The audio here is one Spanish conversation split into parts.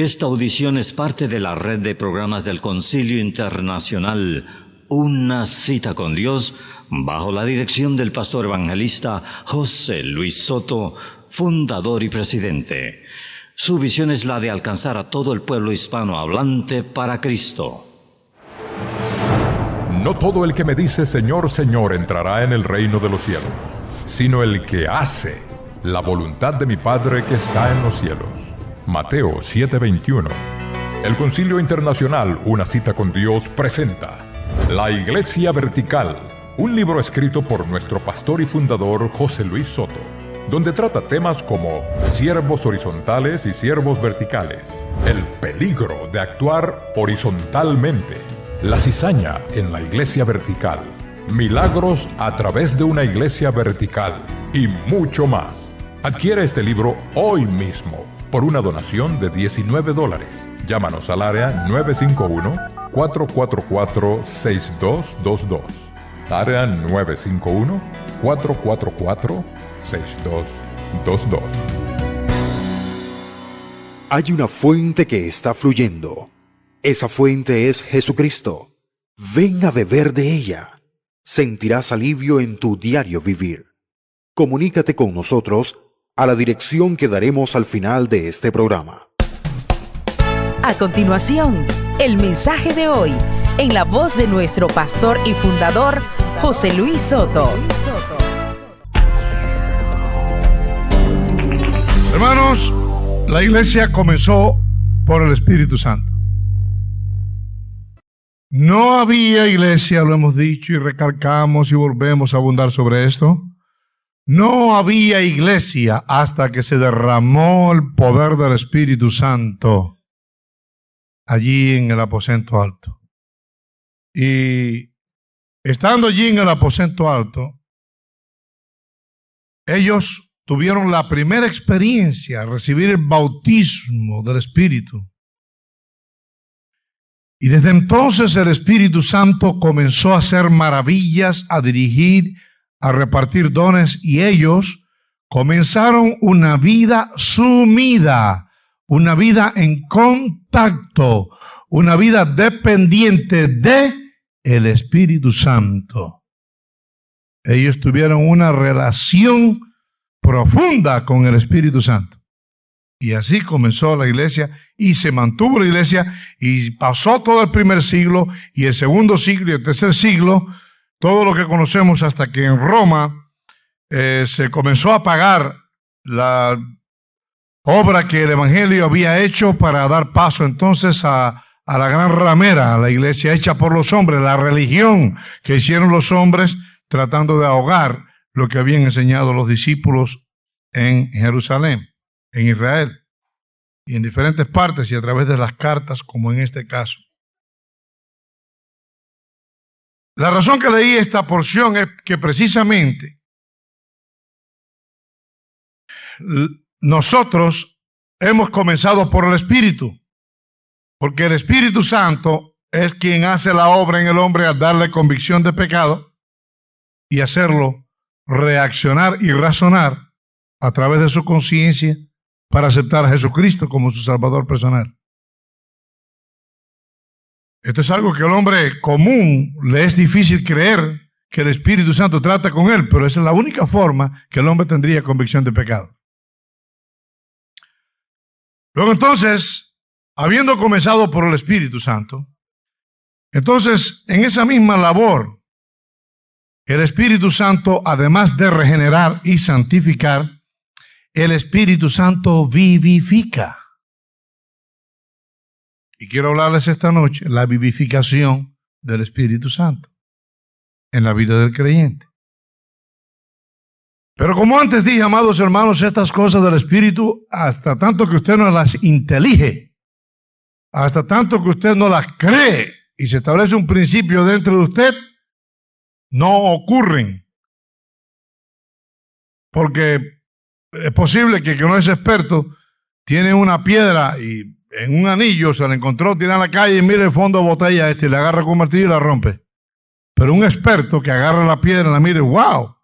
Esta audición es parte de la red de programas del Concilio Internacional Una Cita con Dios, bajo la dirección del pastor evangelista José Luis Soto, fundador y presidente. Su visión es la de alcanzar a todo el pueblo hispanohablante para Cristo. No todo el que me dice Señor, Señor entrará en el reino de los cielos, sino el que hace la voluntad de mi Padre que está en los cielos. Mateo 7:21. El Concilio Internacional Una Cita con Dios presenta La Iglesia Vertical, un libro escrito por nuestro pastor y fundador José Luis Soto, donde trata temas como siervos horizontales y siervos verticales, el peligro de actuar horizontalmente, la cizaña en la iglesia vertical, milagros a través de una iglesia vertical y mucho más. Adquiere este libro hoy mismo por una donación de $19. Llámanos al área 951-444-6222. Área 951-444-6222. Hay una fuente que está fluyendo. Esa fuente es Jesucristo. Ven a beber de ella. Sentirás alivio en tu diario vivir. Comunícate con nosotros a la dirección que daremos al final de este programa. A continuación, el mensaje de hoy, en la voz de nuestro pastor y fundador, José Luis Soto. Hermanos, la iglesia comenzó por el Espíritu Santo. No había iglesia, lo hemos dicho y recalcamos y volvemos a abundar sobre esto. No había iglesia hasta que se derramó el poder del Espíritu Santo allí en el aposento alto. Y estando allí en el aposento alto, ellos tuvieron la primera experiencia, recibir el bautismo del Espíritu. Y desde entonces el Espíritu Santo comenzó a hacer maravillas, a dirigir, a repartir dones, y ellos comenzaron una vida sumida, una vida en contacto, una vida dependiente de el Espíritu Santo. Ellos tuvieron una relación profunda con el Espíritu Santo. Y así comenzó la iglesia y se mantuvo la iglesia y pasó todo el primer siglo y el segundo siglo y el tercer siglo, todo lo que conocemos hasta que en Roma se comenzó a pagar la obra que el Evangelio había hecho para dar paso entonces a la gran ramera, a la iglesia hecha por los hombres, la religión que hicieron los hombres tratando de ahogar lo que habían enseñado los discípulos en Jerusalén, en Israel, y en diferentes partes y a través de las cartas, como en este caso. La razón que leí esta porción es que precisamente nosotros hemos comenzado por el Espíritu, porque el Espíritu Santo es quien hace la obra en el hombre al darle convicción de pecado y hacerlo reaccionar y razonar a través de su conciencia para aceptar a Jesucristo como su Salvador personal. Esto es algo que al hombre común le es difícil creer, que el Espíritu Santo trata con él, pero esa es la única forma que el hombre tendría convicción de pecado. Luego entonces, habiendo comenzado por el Espíritu Santo, entonces en esa misma labor, el Espíritu Santo, además de regenerar y santificar, el Espíritu Santo vivifica. Y quiero hablarles esta noche la vivificación del Espíritu Santo en la vida del creyente. Pero como antes dije, amados hermanos, estas cosas del Espíritu, hasta tanto que usted no las intelige, hasta tanto que usted no las cree y se establece un principio dentro de usted, no ocurren. Porque es posible que no es experto, tiene una piedra y en un anillo se la encontró tirada en la calle y mira el fondo de botella y le agarra con un martillo y la rompe. Pero un experto que agarra la piedra y la mire, ¡wow!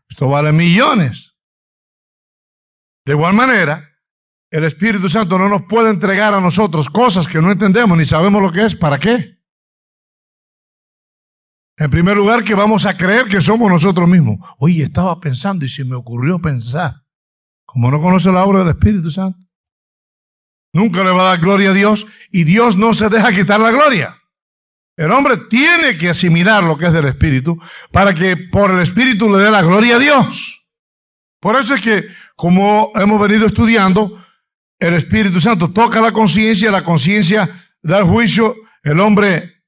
Esto vale millones. De igual manera, el Espíritu Santo no nos puede entregar a nosotros cosas que no entendemos ni sabemos lo que es. ¿Para qué? En primer lugar, que vamos a creer que somos nosotros mismos. Oye, estaba pensando y se me ocurrió pensar. Como no conoce la obra del Espíritu Santo, nunca le va a dar gloria a Dios, y Dios no se deja quitar la gloria. El hombre tiene que asimilar lo que es del Espíritu para que por el Espíritu le dé la gloria a Dios. Por eso es que, como hemos venido estudiando, el Espíritu Santo toca la conciencia da el juicio, el hombre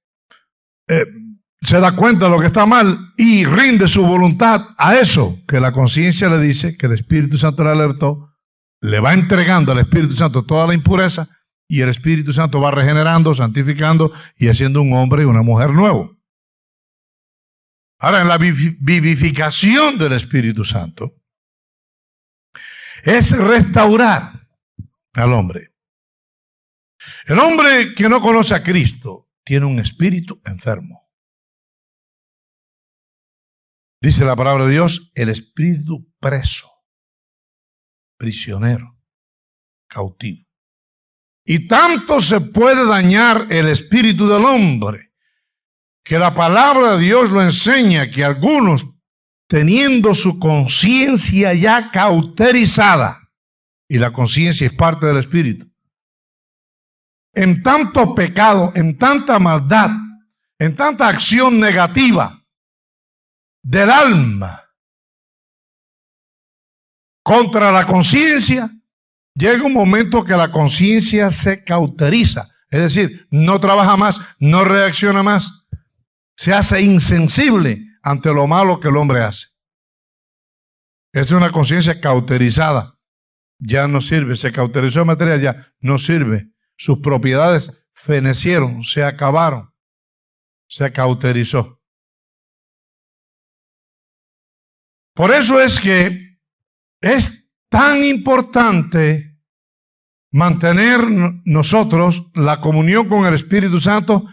se da cuenta de lo que está mal y rinde su voluntad a eso que la conciencia le dice, que el Espíritu Santo le alertó, le va entregando al Espíritu Santo toda la impureza, y el Espíritu Santo va regenerando, santificando y haciendo un hombre y una mujer nuevo. Ahora, en la vivificación del Espíritu Santo es restaurar al hombre. El hombre que no conoce a Cristo tiene un espíritu enfermo. Dice la palabra de Dios, el espíritu preso, prisionero, cautivo. Y tanto se puede dañar el espíritu del hombre, que la palabra de Dios lo enseña, que algunos, teniendo su conciencia ya cauterizada, y la conciencia es parte del espíritu, en tanto pecado, en tanta maldad, en tanta acción negativa del alma contra la conciencia, llega un momento que la conciencia se cauteriza, es decir, no trabaja más, no reacciona más, se hace insensible ante lo malo que el hombre hace. Es una conciencia cauterizada, ya no sirve, se cauterizó el material, ya no sirve, sus propiedades fenecieron, se acabaron, se cauterizó. Por eso es que es tan importante mantener nosotros la comunión con el Espíritu Santo,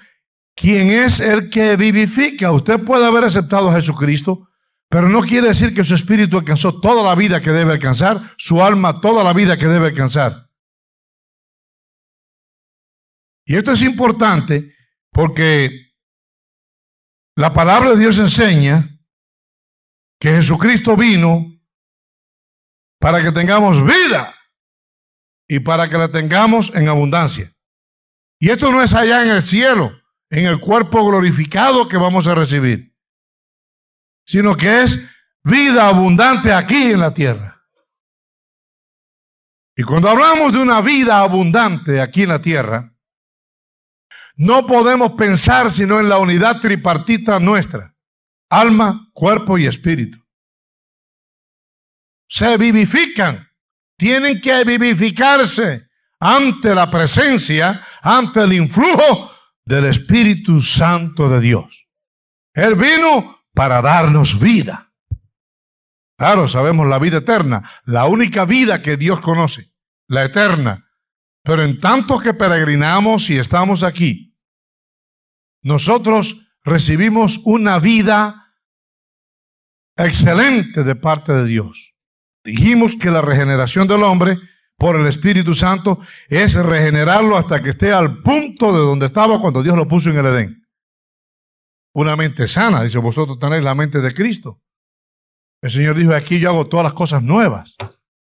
quien es el que vivifica. Usted puede haber aceptado a Jesucristo, pero no quiere decir que su espíritu alcanzó toda la vida que debe alcanzar, su alma toda la vida que debe alcanzar. Y esto es importante porque la palabra de Dios enseña que Jesucristo vino para que tengamos vida y para que la tengamos en abundancia. Y esto no es allá en el cielo, en el cuerpo glorificado que vamos a recibir, sino que es vida abundante aquí en la tierra. Y cuando hablamos de una vida abundante aquí en la tierra, no podemos pensar sino en la unidad tripartita nuestra, alma, cuerpo y espíritu. Se vivifican, tienen que vivificarse ante la presencia, ante el influjo del Espíritu Santo de Dios. Él vino para darnos vida. Claro, sabemos la vida eterna, la única vida que Dios conoce, la eterna. Pero en tanto que peregrinamos y estamos aquí, nosotros recibimos una vida excelente de parte de Dios. Dijimos que la regeneración del hombre por el Espíritu Santo es regenerarlo hasta que esté al punto de donde estaba cuando Dios lo puso en el Edén. Una mente sana, dice, vosotros tenéis la mente de Cristo. El Señor dijo, aquí yo hago todas las cosas nuevas,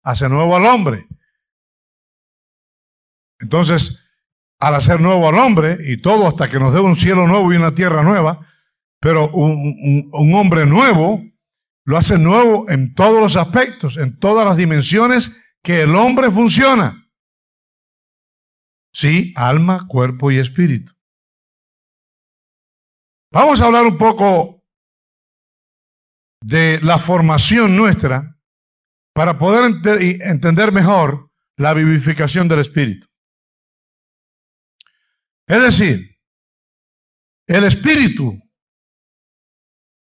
hace nuevo al hombre. Entonces, al hacer nuevo al hombre, y todo hasta que nos dé un cielo nuevo y una tierra nueva, pero un hombre nuevo, lo hace nuevo en todos los aspectos, en todas las dimensiones que el hombre funciona. Sí, alma, cuerpo y espíritu. Vamos a hablar un poco de la formación nuestra para poder entender mejor la vivificación del espíritu. Es decir, el espíritu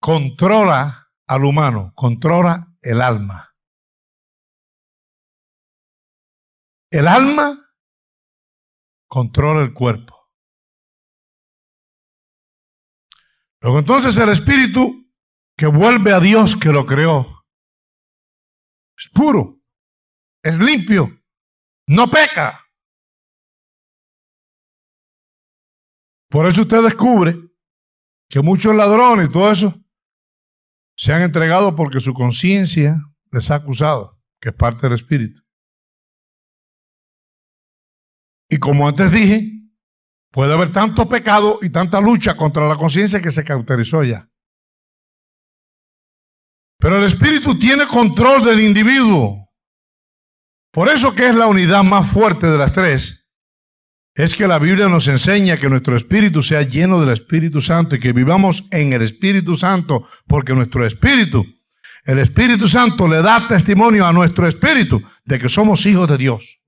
controla al humano, controla el alma. El alma controla el cuerpo. Luego entonces el espíritu que vuelve a Dios que lo creó es puro, es limpio, no peca. Por eso usted descubre que muchos ladrones y todo eso se han entregado porque su conciencia les ha acusado, que es parte del espíritu. Y como antes dije, puede haber tanto pecado y tanta lucha contra la conciencia que se cauterizó ya. Pero el espíritu tiene control del individuo. Por eso que es la unidad más fuerte de las tres, es que la Biblia nos enseña que nuestro espíritu sea lleno del Espíritu Santo y que vivamos en el Espíritu Santo, porque nuestro espíritu, el Espíritu Santo le da testimonio a nuestro espíritu de que somos hijos de Dios.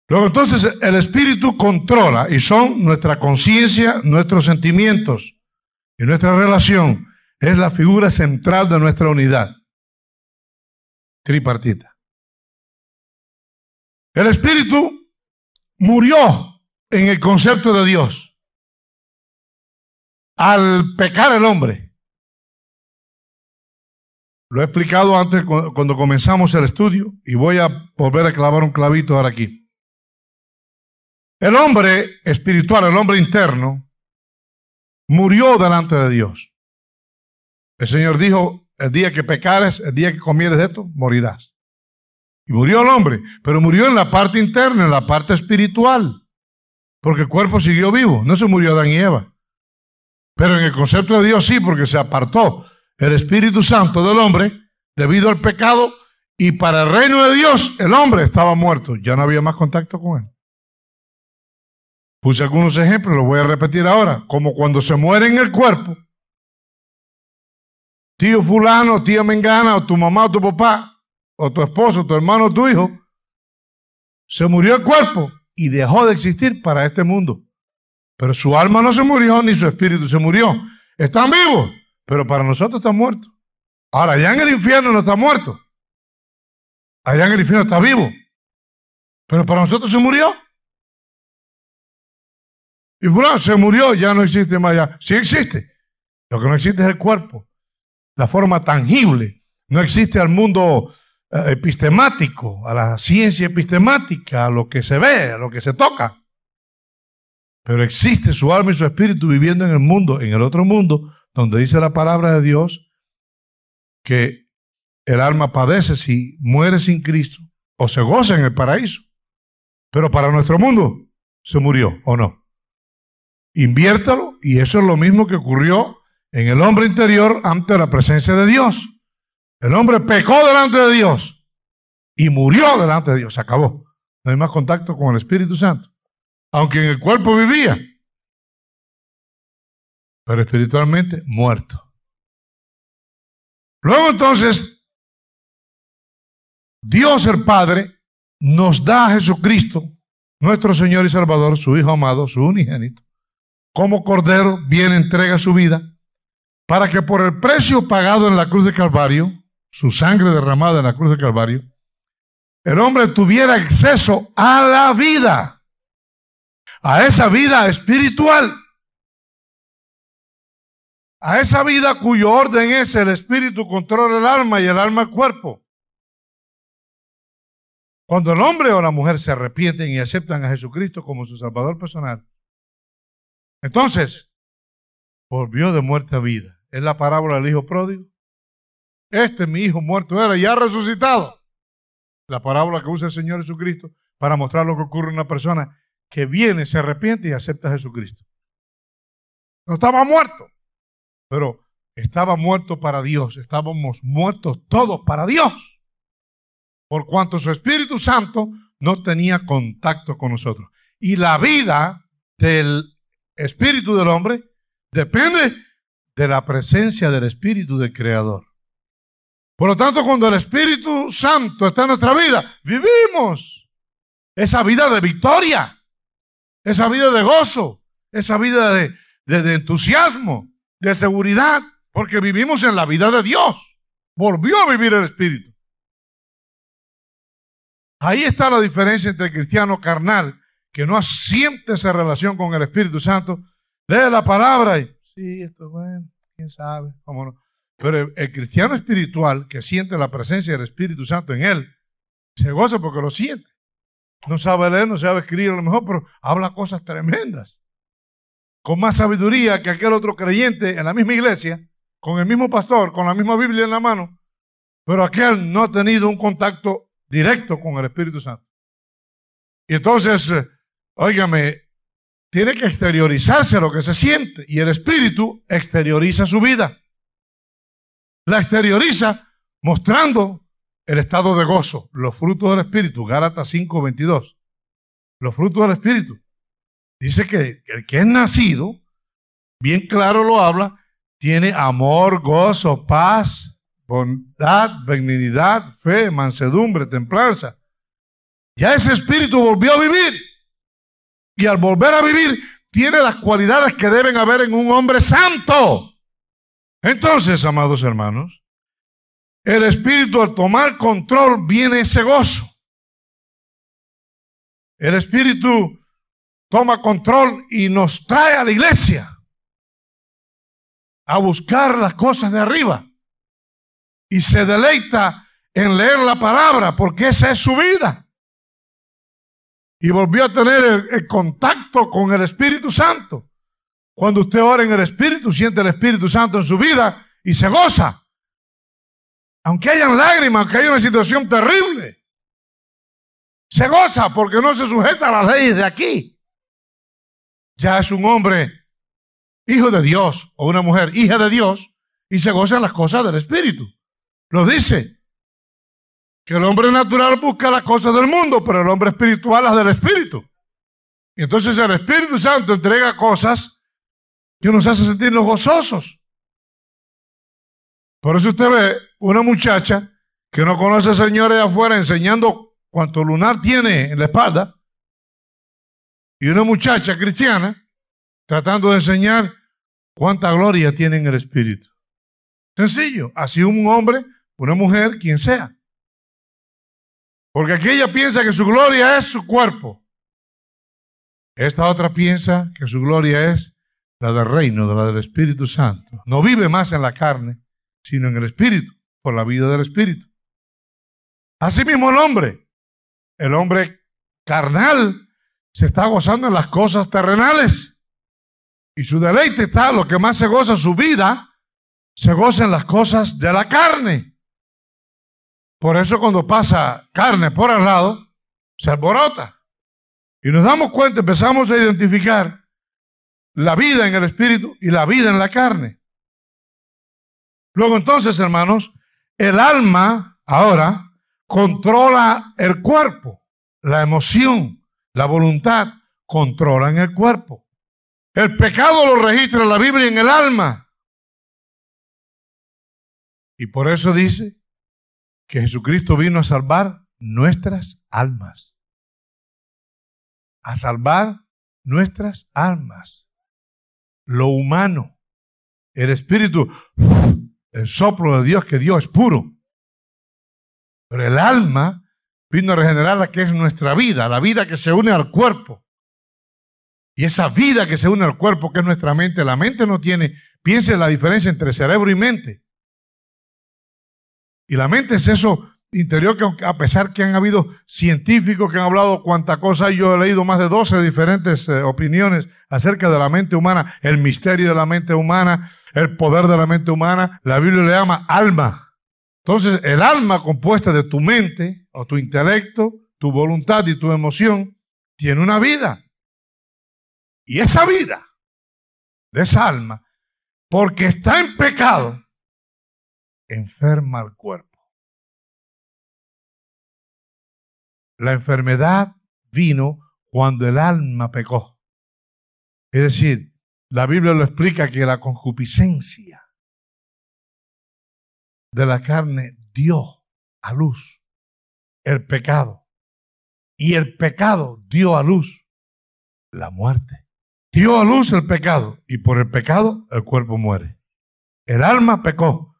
Luego entonces el espíritu controla y son nuestra conciencia, nuestros sentimientos y nuestra relación. Es la figura central de nuestra unidad tripartita. El espíritu murió en el concepto de Dios al pecar el hombre. Lo he explicado antes cuando comenzamos el estudio y voy a volver a clavar un clavito ahora aquí. El hombre espiritual, el hombre interno, murió delante de Dios. El Señor dijo, el día que pecares, el día que comieres de esto, morirás. Y murió el hombre, pero murió en la parte interna, en la parte espiritual, porque el cuerpo siguió vivo, no se murió Adán y Eva. Pero en el concepto de Dios sí, porque se apartó el Espíritu Santo del hombre debido al pecado, y para el reino de Dios el hombre estaba muerto, ya no había más contacto con él. Puse algunos ejemplos, los voy a repetir ahora. Como cuando se muere en el cuerpo, tío fulano, tía mengana, o tu mamá o tu papá, o tu esposo, tu hermano o tu hijo, se murió el cuerpo y dejó de existir para este mundo. Pero su alma no se murió, ni su espíritu se murió. Están vivos, pero para nosotros están muertos. Ahora, allá en el infierno no está muerto. Allá en el infierno está vivo. Pero para nosotros se murió. Y fulano se murió, ya no existe más allá. Sí existe. Lo que no existe es el cuerpo. La forma tangible. No existe al mundo epistemático, a la ciencia epistemática, a lo que se ve, a lo que se toca. Pero existe su alma y su espíritu viviendo en el mundo, en el otro mundo, donde dice la palabra de Dios que el alma padece si muere sin Cristo o se goza en el paraíso. Pero para nuestro mundo se murió, ¿o no? Inviértalo, y eso es lo mismo que ocurrió en el hombre interior ante la presencia de Dios. El hombre pecó delante de Dios y murió delante de Dios. Se acabó. No hay más contacto con el Espíritu Santo. Aunque en el cuerpo vivía, pero espiritualmente muerto. Luego entonces, Dios el Padre nos da a Jesucristo, nuestro Señor y Salvador, su Hijo amado, su unigénito. Como Cordero viene, entrega su vida, para que por el precio pagado en la cruz de Calvario, su sangre derramada en la cruz de Calvario, el hombre tuviera acceso a la vida, a esa vida espiritual, a esa vida cuyo orden es el espíritu controla el alma y el alma el cuerpo. Cuando el hombre o la mujer se arrepienten y aceptan a Jesucristo como su Salvador personal, entonces, volvió de muerte a vida. Es la parábola del hijo pródigo. Este mi hijo muerto era y ha resucitado. La parábola que usa el Señor Jesucristo para mostrar lo que ocurre en una persona que viene, se arrepiente y acepta a Jesucristo. No estaba muerto, pero estaba muerto para Dios. Estábamos muertos todos para Dios, por cuanto su Espíritu Santo no tenía contacto con nosotros. Y la vida del espíritu del hombre depende de la presencia del espíritu del Creador. Por lo tanto, cuando el Espíritu Santo está en nuestra vida, vivimos esa vida de victoria, esa vida de gozo, esa vida de entusiasmo, de seguridad, porque vivimos en la vida de Dios. Volvió a vivir el Espíritu. Ahí está la diferencia entre el cristiano carnal, que no siente esa relación con el Espíritu Santo, lee la palabra y, sí, esto es bueno, quién sabe, cómo no. Pero el cristiano espiritual que siente la presencia del Espíritu Santo en él, se goza porque lo siente. No sabe leer, no sabe escribir a lo mejor, pero habla cosas tremendas. Con más sabiduría que aquel otro creyente en la misma iglesia, con el mismo pastor, con la misma Biblia en la mano, pero aquel no ha tenido un contacto directo con el Espíritu Santo. Y entonces, óigame, tiene que exteriorizarse lo que se siente, y el Espíritu exterioriza su vida. La exterioriza mostrando el estado de gozo, los frutos del Espíritu, Gálatas 5:22. Los frutos del Espíritu. Dice que el que es nacido, bien claro lo habla, tiene amor, gozo, paz, bondad, benignidad, fe, mansedumbre, templanza. Ya ese espíritu volvió a vivir. Y al volver a vivir, tiene las cualidades que deben haber en un hombre santo. Entonces, amados hermanos, el espíritu al tomar control viene ese gozo. El espíritu toma control y nos trae a la iglesia a buscar las cosas de arriba. Y se deleita en leer la palabra porque esa es su vida. Y volvió a tener el contacto con el Espíritu Santo. Cuando usted ora en el Espíritu, siente el Espíritu Santo en su vida y se goza. Aunque hayan lágrimas, aunque haya una situación terrible, se goza porque no se sujeta a las leyes de aquí. Ya es un hombre hijo de Dios o una mujer hija de Dios y se goza en las cosas del Espíritu. Lo dice. Que el hombre natural busca las cosas del mundo, pero el hombre espiritual las del Espíritu. Y entonces el Espíritu Santo entrega cosas que nos hace sentirnos gozosos. Por eso usted ve una muchacha que no conoce al Señor allá afuera enseñando cuánto lunar tiene en la espalda, y una muchacha cristiana tratando de enseñar cuánta gloria tiene en el Espíritu. Sencillo, así un hombre, una mujer, quien sea. Porque aquella piensa que su gloria es su cuerpo. Esta otra piensa que su gloria es la del reino, de la del Espíritu Santo. No vive más en la carne, sino en el Espíritu, por la vida del Espíritu. Asimismo el hombre carnal, se está gozando en las cosas terrenales. Y su deleite está, lo que más se goza, su vida, se goza en las cosas de la carne. Por eso cuando pasa carne por al lado, se alborota. Y nos damos cuenta, empezamos a identificar la vida en el espíritu y la vida en la carne. Luego entonces, hermanos, el alma ahora controla el cuerpo, la emoción, la voluntad controlan el cuerpo. El pecado lo registra la Biblia en el alma. Y por eso dice que Jesucristo vino a salvar nuestras almas. A salvar nuestras almas. Lo humano. El espíritu, el soplo de Dios, que Dios es puro. Pero el alma vino a regenerar la que es nuestra vida, la vida que se une al cuerpo. Y esa vida que se une al cuerpo, que es nuestra mente, la mente no tiene, piense en la diferencia entre cerebro y mente. Y la mente es eso interior que, a pesar que han habido científicos que han hablado cuánta cosa, yo he leído más de 12 diferentes opiniones acerca de la mente humana, el misterio de la mente humana, el poder de la mente humana, la Biblia le llama alma. Entonces, el alma compuesta de tu mente, o tu intelecto, tu voluntad y tu emoción, tiene una vida. Y esa vida de esa alma, porque está en pecado, enferma al cuerpo. La enfermedad vino cuando el alma pecó. Es decir, la Biblia lo explica que la concupiscencia de la carne dio a luz el pecado. Y el pecado dio a luz la muerte. Dio a luz el pecado y por el pecado el cuerpo muere. El alma pecó.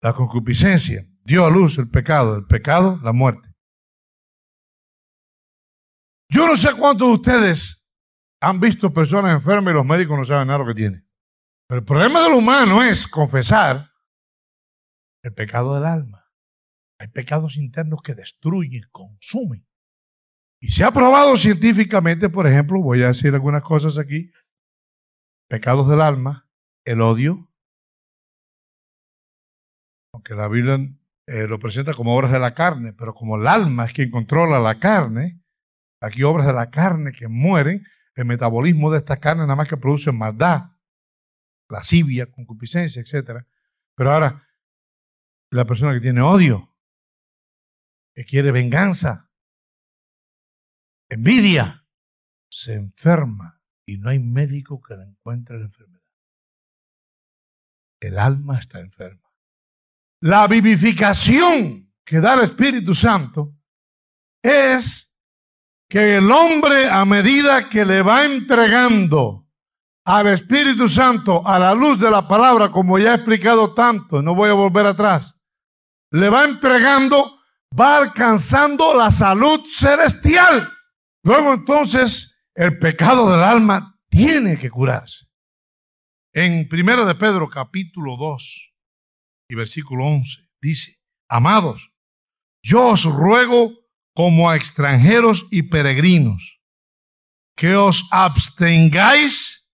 La concupiscencia dio a luz el pecado la muerte. Yo no sé cuántos de ustedes han visto personas enfermas y los médicos no saben nada lo que tienen. Pero el problema del humano es confesar el pecado del alma. Hay pecados internos que destruyen, consumen. Y se ha probado científicamente, por ejemplo, voy a decir algunas cosas aquí, pecados del alma, el odio, aunque la Biblia lo presenta como obras de la carne, pero como el alma es quien controla la carne, aquí obras de la carne que mueren, el metabolismo de esta carne nada más que produce maldad, lascivia, concupiscencia, etc. Pero ahora, la persona que tiene odio, que quiere venganza, envidia, se enferma y no hay médico que le encuentre la enfermedad. El alma está enferma. La vivificación que da el Espíritu Santo es que el hombre, a medida que le va entregando al Espíritu Santo a la luz de la palabra, como ya he explicado tanto, no voy a volver atrás, le va entregando, va alcanzando la salud celestial. Luego entonces el pecado del alma tiene que curarse. En 1 de Pedro capítulo 2 y versículo 11 dice: amados, yo os ruego como a extranjeros y peregrinos que os abstengáis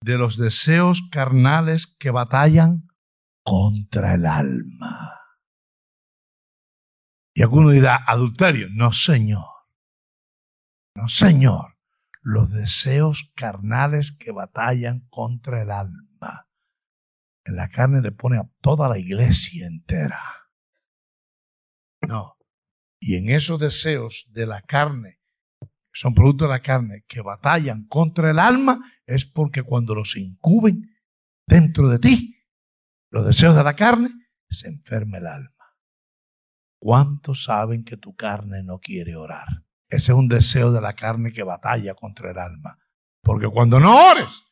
de los deseos carnales que batallan contra el alma. Y alguno dirá: adulterio. No, señor. No, señor. Los deseos carnales que batallan contra el alma. En la carne le pone a toda la iglesia entera. No. Y en esos deseos de la carne, que son producto de la carne, que batallan contra el alma, es porque cuando los incuben dentro de ti, los deseos de la carne, se enferma el alma. ¿Cuántos saben que tu carne no quiere orar? Ese es un deseo de la carne que batalla contra el alma. Porque cuando no ores,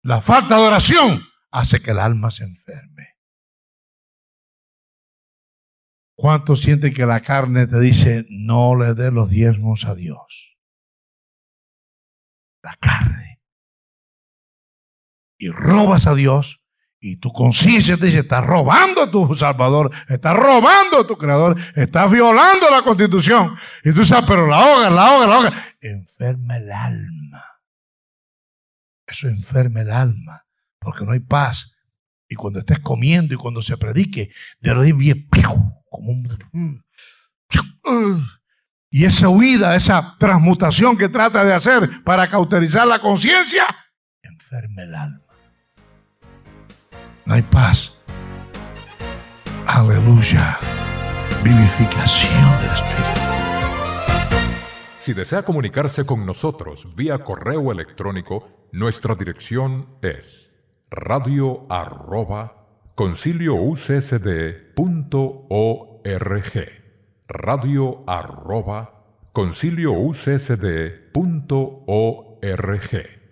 la falta de oración hace que el alma se enferme. ¿Cuántos sienten que la carne te dice no le des los diezmos a Dios? La carne. Y robas a Dios. Y tu conciencia te dice: estás robando a tu Salvador, estás robando a tu Creador, estás violando la Constitución. Y tú sabes, pero la ahoga. Enferma el alma. Eso enferma el alma, porque no hay paz. Y cuando estés comiendo y cuando se predique, de lo bien, como un... Y esa huida, esa transmutación que trata de hacer para cauterizar la conciencia, enferma el alma. No hay paz. Aleluya. Vivificación del Espíritu. Si desea comunicarse con nosotros vía correo electrónico, nuestra dirección es radio@concilioucsd.org. radio@concilioucsd.org.